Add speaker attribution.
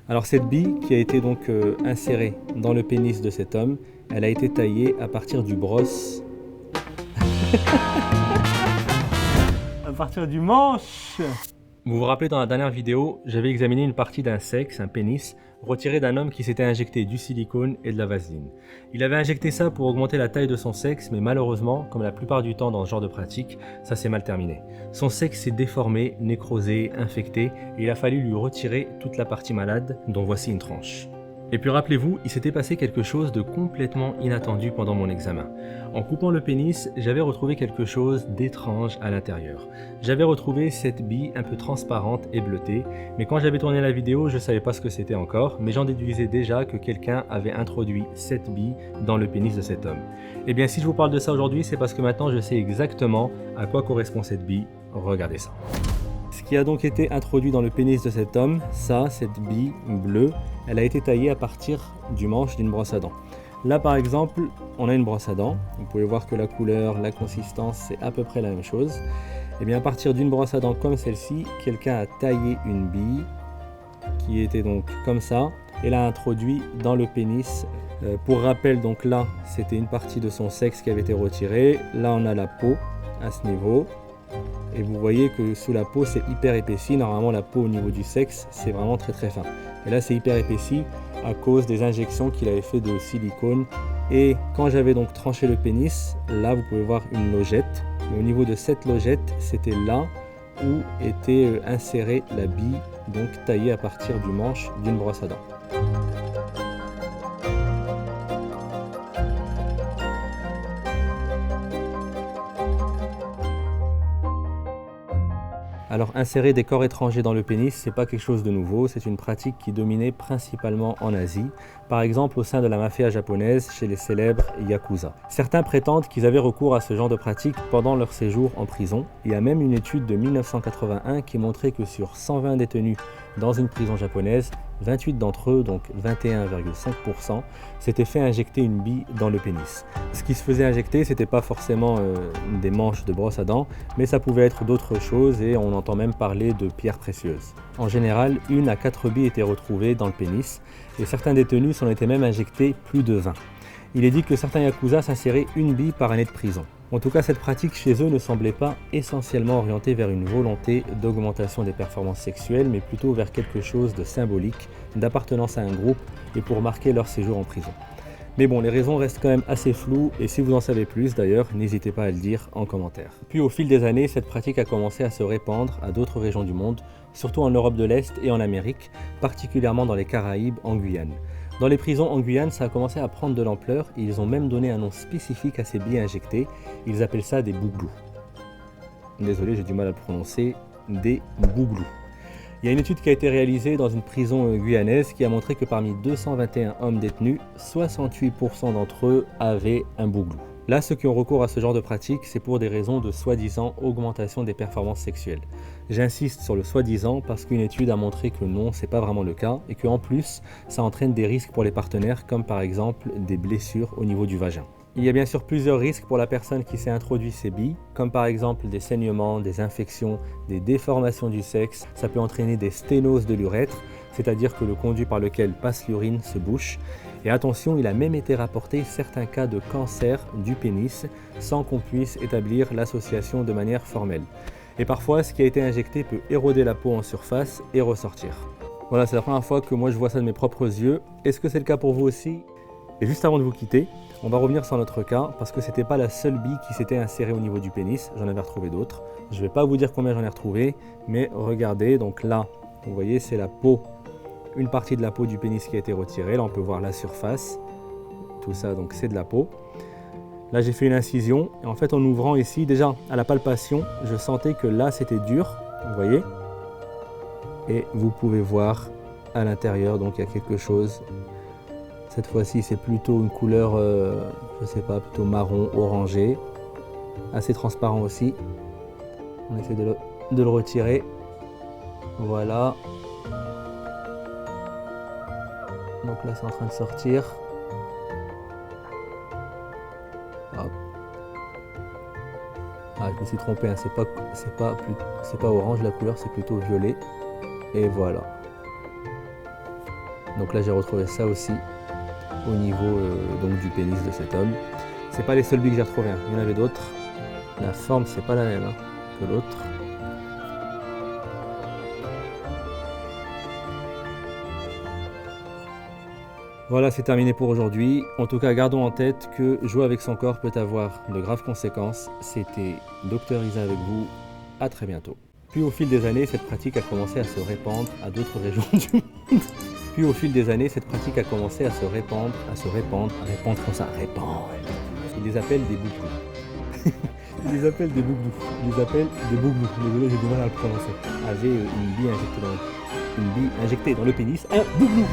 Speaker 1: Alors cette bille qui a été donc insérée dans le pénis de cet homme, elle a été taillée à partir du brosse. À partir du manche. Vous vous rappelez, dans la dernière vidéo, j'avais examiné une partie d'un sexe, un pénis, retiré d'un homme qui s'était injecté du silicone et de la vaseline. Il avait injecté ça pour augmenter la taille de son sexe, mais malheureusement, comme la plupart du temps dans ce genre de pratique, ça s'est mal terminé. Son sexe s'est déformé, nécrosé, infecté, et il a fallu lui retirer toute la partie malade, dont voici une tranche. Et puis rappelez-vous, il s'était passé quelque chose de complètement inattendu pendant mon examen. En coupant le pénis, j'avais retrouvé quelque chose d'étrange à l'intérieur. J'avais retrouvé cette bille un peu transparente et bleutée, mais quand j'avais tourné la vidéo, je ne savais pas ce que c'était encore, mais j'en déduisais déjà que quelqu'un avait introduit cette bille dans le pénis de cet homme. Et bien si je vous parle de ça aujourd'hui, c'est parce que maintenant je sais exactement à quoi correspond cette bille. Regardez ça. Ce qui a donc été introduit dans le pénis de cet homme, cette bille bleue, elle a été taillée à partir du manche d'une brosse à dents. Là par exemple, on a une brosse à dents. Vous pouvez voir que la couleur, la consistance, c'est à peu près la même chose. Et bien à partir d'une brosse à dents comme celle-ci, quelqu'un a taillé une bille qui était donc comme ça et l'a introduit dans le pénis. Pour rappel, donc là, c'était une partie de son sexe qui avait été retirée. Là, on a la peau à ce niveau. Et vous voyez que sous la peau, c'est hyper épaissi. Normalement, la peau au niveau du sexe, c'est vraiment très très fin. Et là, c'est hyper épaissi à cause des injections qu'il avait fait de silicone. Et quand j'avais donc tranché le pénis, là, vous pouvez voir une logette. Et au niveau de cette logette, c'était là où était insérée la bille, donc taillée à partir du manche d'une brosse à dents. Alors insérer des corps étrangers dans le pénis, c'est pas quelque chose de nouveau, c'est une pratique qui dominait principalement en Asie, par exemple au sein de la mafia japonaise chez les célèbres Yakuza. Certains prétendent qu'ils avaient recours à ce genre de pratique pendant leur séjour en prison. Il y a même une étude de 1981 qui montrait que sur 120 détenus dans une prison japonaise, 28 d'entre eux, donc 21,5%, s'étaient fait injecter une bille dans le pénis. Ce qui se faisait injecter, c'était pas forcément des manches de brosse à dents, mais ça pouvait être d'autres choses et on entend même parler de pierres précieuses. En général, 1 à 4 billes étaient retrouvées dans le pénis et certains détenus s'en étaient même injectés plus de 20. Il est dit que certains yakuza s'inséraient une bille par année de prison. En tout cas, cette pratique chez eux ne semblait pas essentiellement orientée vers une volonté d'augmentation des performances sexuelles, mais plutôt vers quelque chose de symbolique, d'appartenance à un groupe et pour marquer leur séjour en prison. Mais bon, les raisons restent quand même assez floues et si vous en savez plus d'ailleurs, n'hésitez pas à le dire en commentaire. Puis au fil des années, cette pratique a commencé à se répandre à d'autres régions du monde, surtout en Europe de l'Est et en Amérique, particulièrement dans les Caraïbes, en Guyane. Dans les prisons en Guyane, ça a commencé à prendre de l'ampleur et ils ont même donné un nom spécifique à ces billes injectées. Ils appellent ça des bouglous. Désolé, j'ai du mal à le prononcer, des bouglous. Il y a une étude qui a été réalisée dans une prison guyanaise qui a montré que parmi 221 hommes détenus, 68% d'entre eux avaient un bouglou. Là, ceux qui ont recours à ce genre de pratique, c'est pour des raisons de soi-disant augmentation des performances sexuelles. J'insiste sur le soi-disant parce qu'une étude a montré que non, c'est pas vraiment le cas et qu'en plus, ça entraîne des risques pour les partenaires comme par exemple des blessures au niveau du vagin. Il y a bien sûr plusieurs risques pour la personne qui s'est introduit ces billes, comme par exemple des saignements, des infections, des déformations du sexe. Ça peut entraîner des sténoses de l'urètre, c'est-à-dire que le conduit par lequel passe l'urine se bouche. Et attention, il a même été rapporté certains cas de cancer du pénis sans qu'on puisse établir l'association de manière formelle. Et parfois, ce qui a été injecté peut éroder la peau en surface et ressortir. Voilà, c'est la première fois que moi je vois ça de mes propres yeux. Est-ce que c'est le cas pour vous aussi ? Et juste avant de vous quitter, on va revenir sur notre cas parce que c'était pas la seule bille qui s'était insérée au niveau du pénis, j'en avais retrouvé d'autres. Je vais pas vous dire combien j'en ai retrouvé, mais regardez, donc là, vous voyez, c'est la peau, une partie de la peau du pénis qui a été retirée. Là, on peut voir la surface, tout ça, donc c'est de la peau. Là, j'ai fait une incision et en fait, en ouvrant ici, déjà à la palpation, je sentais que là, c'était dur, vous voyez. Et vous pouvez voir à l'intérieur, donc il y a quelque chose. Cette fois-ci, c'est plutôt une couleur, je sais pas, plutôt marron, orangé. Assez transparent aussi. On essaie de le retirer. Voilà. Donc là, c'est en train de sortir. Hop. Ah, je me suis trompé, hein. C'est pas orange la couleur, c'est plutôt violet. Et voilà. Donc là j'ai retrouvé ça aussi au niveau donc du pénis de cet homme. C'est pas les seuls billes que j'ai retrouvés, hein. Il y en avait d'autres. La forme c'est pas la même hein, que l'autre. Voilà, c'est terminé pour aujourd'hui. En tout cas, gardons en tête que jouer avec son corps peut avoir de graves conséquences. C'était Dr Isa avec vous. À très bientôt. Puis au fil des années, cette pratique a commencé à se répandre à d'autres régions du monde. Puis au fil des années, cette pratique a commencé à se répandre comme ça, répandre. Ils les appellent des bouglous. Ils les appellent des bouglous. Ils les appellent des bouglous. Désolé, j'ai du mal à le prononcer. Avait une bille injectée dans le pénis. Un bouglou.